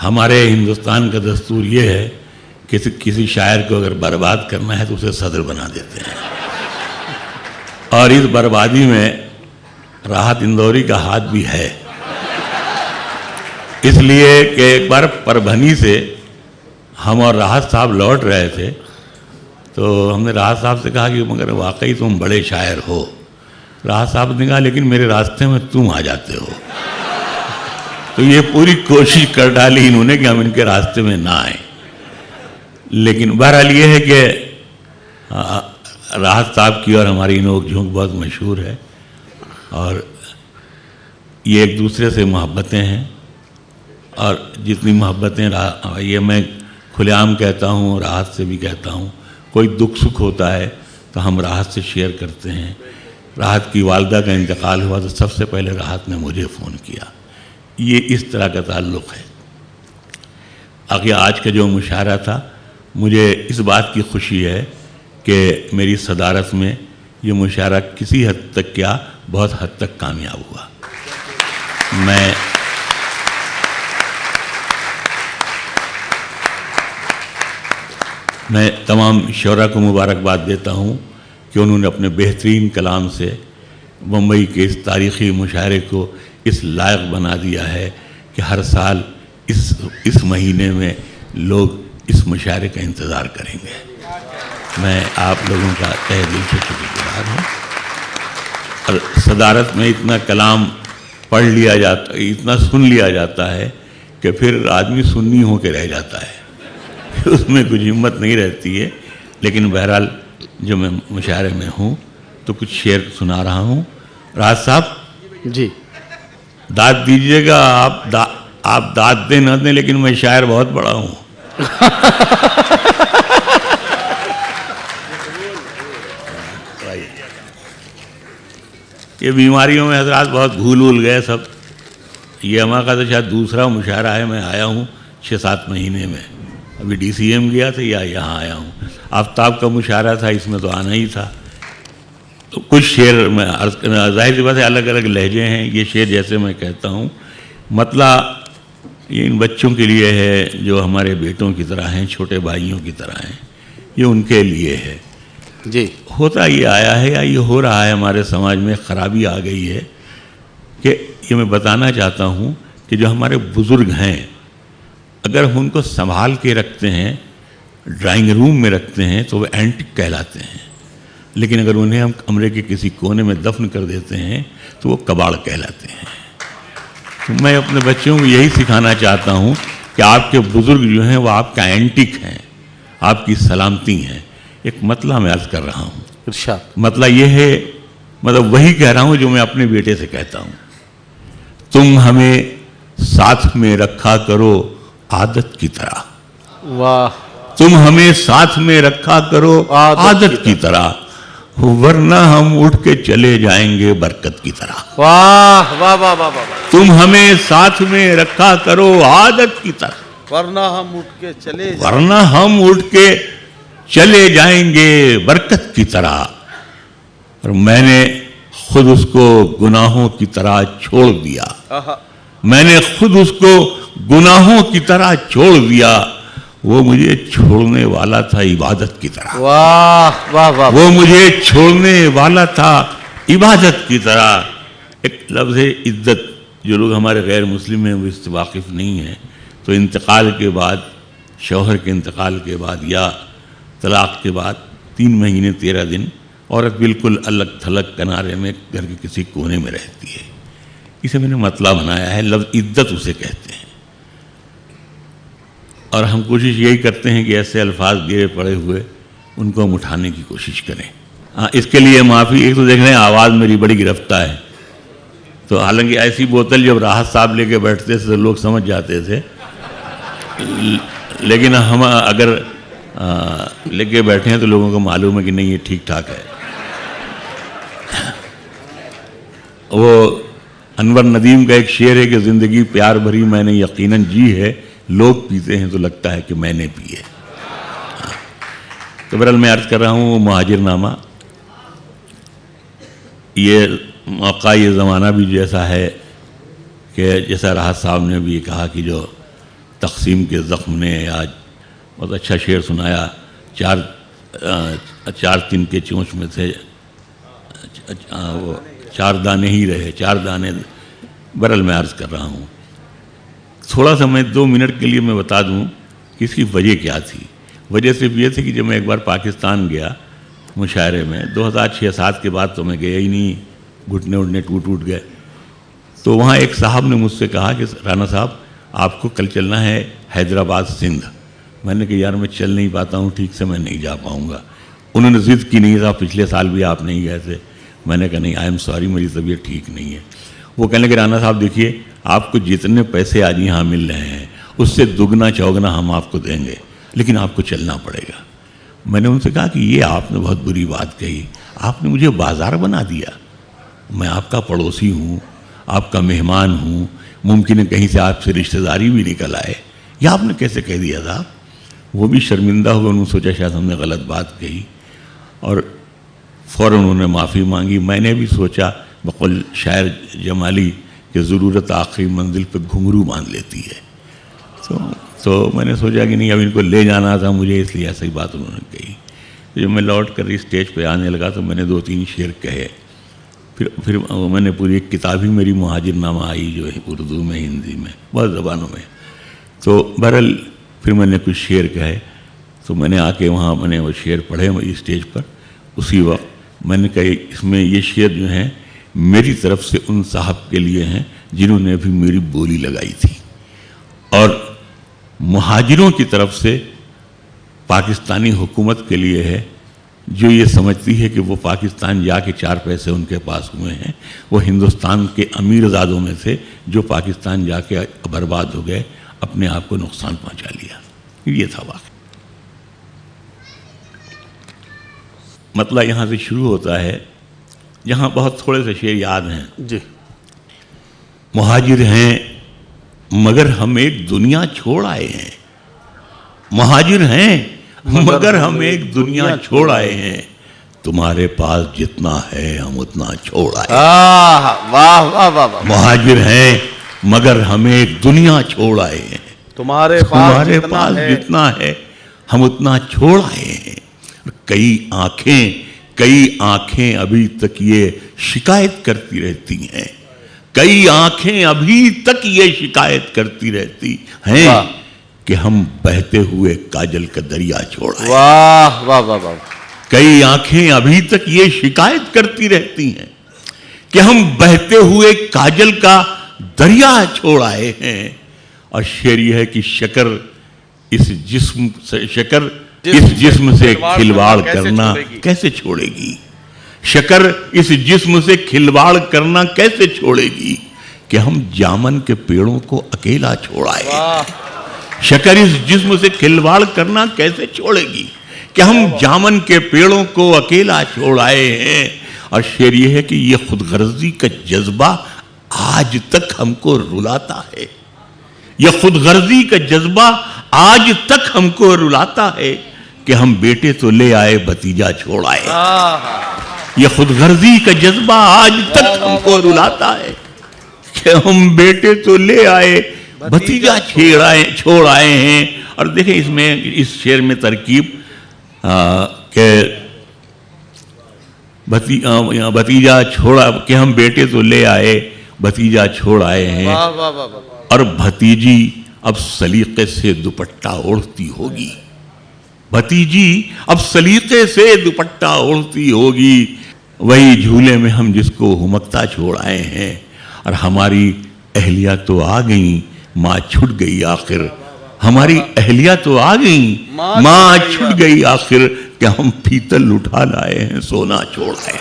हमारे हिंदुस्तान का दस्तूर ये है कि किसी शायर को अगर बर्बाद करना है तो उसे सदर बना देते हैं, और इस बर्बादी में राहत इंदौरी का हाथ भी है। इसलिए कि एक बार परभनी से हम और राहत साहब लौट रहे थे, तो हमने राहत साहब से कहा कि मगर वाकई तुम बड़े शायर हो। राहत साहब ने कहा लेकिन मेरे रास्ते में तुम आ जाते हो। तो ये पूरी कोशिश कर डाली इन्होंने कि हम इनके रास्ते में ना आए। लेकिन बहरहाल ये है कि राहत साहब की और हमारी नोक झोंक बहुत मशहूर है, और ये एक दूसरे से मोहब्बतें हैं, और जितनी मोहब्बतें ये मैं खुलेआम कहता हूँ, राहत से भी कहता हूँ, कोई दुख सुख होता है तो हम राहत से शेयर करते हैं। राहत की वालदा का इंतकाल हुआ तो सबसे पहले राहत ने मुझे फ़ोन किया। ये इस तरह का ताल्लुक़ है। आगे आज का जो मुशायरा था, मुझे इस बात की खुशी है कि मेरी सदारत में ये मुशायरा किसी हद तक क्या बहुत हद तक कामयाब हुआ। मैं तमाम शोरा को मुबारकबाद देता हूँ कि उन्होंने अपने बेहतरीन कलाम से मुंबई के इस तारीख़ी मुशायरे को इस लायक बना दिया है कि हर साल इस महीने में लोग इस मुशायरे का इंतज़ार करेंगे। मैं आप लोगों का तहे दिल से शुक्रगुज़ार हूँ। और सदारत में इतना कलाम पढ़ लिया जाता, इतना सुन लिया जाता है कि फिर आदमी सुन्नी हो के रह जाता है, उसमें कुछ हिम्मत नहीं रहती है। लेकिन बहरहाल जो मैं मुशायरे में हूँ तो कुछ शेर सुना रहा हूँ। राज साहब जी, दाद दीजिएगा, आप दाद दें न दें, लेकिन मैं शायर बहुत बड़ा हूँ। ये बीमारियों में हजरात बहुत भूल गए सब। ये हमारा का तो शायद दूसरा मुशायरा है, मैं आया हूँ 6-7 महीने में। अभी DCM गया था या यहाँ आया हूँ। आफ्ताब का मुशायरा था, इसमें तो आना ही था। तो कुछ शेर में ज़ाहिर सी बात है अलग अलग लहजे हैं। ये शेर जैसे मैं कहता हूँ, मतलब ये इन बच्चों के लिए है जो हमारे बेटों की तरह हैं, छोटे भाइयों की तरह हैं, ये उनके लिए है। जी, होता ये आया है या ये हो रहा है, हमारे समाज में ख़राबी आ गई है कि ये मैं बताना चाहता हूँ कि जो हमारे बुज़ुर्ग हैं, अगर हम उनको संभाल के रखते हैं, ड्राइंग रूम में रखते हैं, तो वो एंटिक कहलाते हैं। लेकिन अगर उन्हें हम कमरे के किसी कोने में दफन कर देते हैं तो वो कबाड़ कहलाते हैं। तो मैं अपने बच्चों को यही सिखाना चाहता हूँ कि आपके बुज़ुर्ग जो हैं वो आपका एंटिक हैं, आपकी सलामती हैं। एक मतला मैं अर्ज़ कर रहा हूँ। इरशाद। मतला ये है, मतलब वही कह रहा हूँ जो मैं अपने बेटे से कहता हूँ। तुम हमें साथ में रखा करो आदत की तरह। वाह। तुम हमें साथ में रखा करो आदत की तरह, वरना हम उठ के चले जाएंगे बरकत की तरह। वाह वाह वाह वाह वाह। तुम हमें साथ में रखा करो आदत की तरह, वरना हम उठ के चले जाएंगे बरकत की तरह। और मैंने खुद उसको गुनाहों की तरह छोड़ दिया। मैंने खुद उसको गुनाहों की तरह छोड़ दिया। वो मुझे छोड़ने वाला था इबादत की तरह। वाह वाह वाह। वो मुझे छोड़ने वाला था इबादत की तरह। एक लफ्ज़ है इज्जत, जो लोग हमारे गैर मुस्लिम हैं वो इससे वाकिफ़ नहीं हैं। तो इंतकाल के बाद, शौहर के इंतकाल के बाद या तलाक़ के बाद 3 महीने 13 दिन औरत बिल्कुल अलग थलग किनारे में घर के किसी कोने में रहती है। इसे मैंने मतला बनाया है, लफ्ज़ इज्जत उसे कहते हैं। और हम कोशिश यही करते हैं कि ऐसे अल्फाज गिरे पड़े हुए उनको हम उठाने की कोशिश करें। हाँ, इसके लिए माफ़ी। एक तो देख रहे हैं आवाज़ मेरी बड़ी गिरफ्तार है, तो हालांकि ऐसी बोतल जब राहत साहब लेके बैठते थे तो लोग समझ जाते थे, लेकिन हम अगर लेके बैठे हैं तो लोगों को मालूम है कि नहीं ये ठीक ठाक है। वो अनवर नदीम का एक शेर है कि ज़िंदगी प्यार भरी मैंने यकीनन जी है, लोग पीते हैं तो लगता है कि मैंने पी है। तो बहरहाल मैं अर्ज़ कर रहा हूँ मुहाजिरनामा, ये मौका, ये ज़माना भी जैसा है कि जैसा राहत साहब ने भी कहा कि जो तक़सीम के ज़ख्म ने आज बहुत अच्छा शेर सुनाया। चार तिनके चोंच में से वो 4 दाने ही रहे, 4 दाने। बहरहाल मैं अर्ज़ कर रहा हूँ, थोड़ा सा मैं 2 मिनट के लिए मैं बता दूँ कि इसकी वजह क्या थी। वजह सिर्फ ये थी कि जब मैं एक बार पाकिस्तान गया मुशायरे में 2006-07 के बाद तो मैं गया ही नहीं, घुटने उठने टूट गए। तो वहाँ एक साहब ने मुझसे कहा कि राना साहब आपको कल चलना है हैदराबाद सिंध। मैंने कहा यार मैं चल नहीं पाता हूँ ठीक से, मैं नहीं जा पाऊँगा। उन्होंने ज़िद की नहीं था, पिछले साल भी आप नहीं गए थे। मैंने कहा नहीं, आई एम सॉरी, मेरी तबीयत ठीक नहीं है। वो कहने लगे राना साहब देखिए, आपको जितने पैसे आज यहाँ मिल रहे हैं उससे दुगना चौगना हम आपको देंगे, लेकिन आपको चलना पड़ेगा। मैंने उनसे कहा कि ये आपने बहुत बुरी बात कही, आपने मुझे बाजार बना दिया। मैं आपका पड़ोसी हूँ, आपका मेहमान हूँ, मुमकिन है कहीं से आपसे रिश्तेदारी भी निकल आए, यह आपने कैसे कह दिया था। वो भी शर्मिंदा हुए, उन्होंने सोचा शायद हमने गलत बात कही और फ़ौरन उन्होंने माफ़ी मांगी। मैंने भी सोचा बक़ौल शायर जमाली कि ज़रूरत आखिरी मंजिल पे घुंघरू बांध लेती है। तो मैंने सोचा कि नहीं, अब इनको ले जाना था मुझे, इसलिए ऐसी बात उन्होंने कही। जब मैं लौट कर स्टेज पे आने लगा तो मैंने 2-3 शेर कहे। फिर मैंने पूरी एक किताब ही मेरी मुहाजिरनामा आई, जो है उर्दू में, हिंदी में, बहुत ज़बानों में। तो बहरहाल फिर मैंने कुछ शेर कहे। तो मैंने आके वहाँ मैंने वो शेर पढ़े मेरी स्टेज पर। उसी वक्त मैंने कहा इसमें ये शेर जो हैं मेरी तरफ से उन साहब के लिए हैं जिन्होंने अभी मेरी बोली लगाई थी, और मुहाजिरों की तरफ से पाकिस्तानी हुकूमत के लिए है जो ये समझती है कि वो पाकिस्तान जाके 4 पैसे उनके पास हुए हैं। वो हिंदुस्तान के अमीरज़ादों में से जो पाकिस्तान जाके बर्बाद हो गए, अपने आप को नुकसान पहुंचा लिया। ये था वाक़या। मतलब यहाँ से शुरू होता है, जहाँ बहुत थोड़े से शेर याद हैं जी। मुहाजिर हैं मगर हम एक दुनिया छोड़ आए हैं। मुहाजिर हैं मगर हम एक दुनिया छोड़ आए हैं। तुम्हारे पास जितना है हम उतना छोड़ आए। वाह वाह वाह वाह। मुहाजिर हैं मगर हम एक दुनिया छोड़ आए हैं। तुम्हारे पास जितना है हम उतना छोड़ आए हैं। कई आंखें अभी तक ये शिकायत करती रहती हैं। कई आंखें अभी तक ये शिकायत करती रहती हैं कि हम बहते हुए काजल का दरिया छोड़ आए। वाह वाह वाह वाह। कई आंखें अभी तक ये शिकायत करती रहती हैं कि हम बहते हुए काजल का दरिया छोड़ आए हैं। और शेर यह है कि शकर इस जिस्म से खिलवाड़ करना कैसे छोड़ेगी। शकर इस जिस्म से खिलवाड़ करना कैसे छोड़ेगी कि हम जामन के पेड़ों को अकेला छोड़ आए। शकर इस जिस्म से खिलवाड़ करना कैसे छोड़ेगी कि हम जामन के पेड़ों को अकेला छोड़ आए हैं। और शेर यह है कि यह खुदगर्जी का जज्बा आज तक हमको रुलाता है। यह खुदगर्जी का जज्बा आज तक हमको रुलाता है कि हम बेटे तो ले आए भतीजा छोड़ आए। यह खुदगर्जी का जज्बा आज तक हमको रुलाता है कि हम बेटे तो ले आए भतीजा छोड़ आए हैं। और देखें इसमें इस शेर में तरकीब के भतीजा छोड़ा कि हम बेटे तो ले आए भतीजा छोड़ आए हैं। और भतीजी अब सलीके से दुपट्टा ओढ़ती होगी। भतीजी अब सलीके से दुपट्टा ओढ़ती होगी। वही झूले में हम जिसको हुमकता छोड़ आए हैं। और हमारी अहलिया तो आ गई, माँ छूट गई आखिर। हमारी अहलिया तो आ गई, माँ छूट गई आखिर कि हम पीतल उठा लाए हैं, सोना छोड़ आए।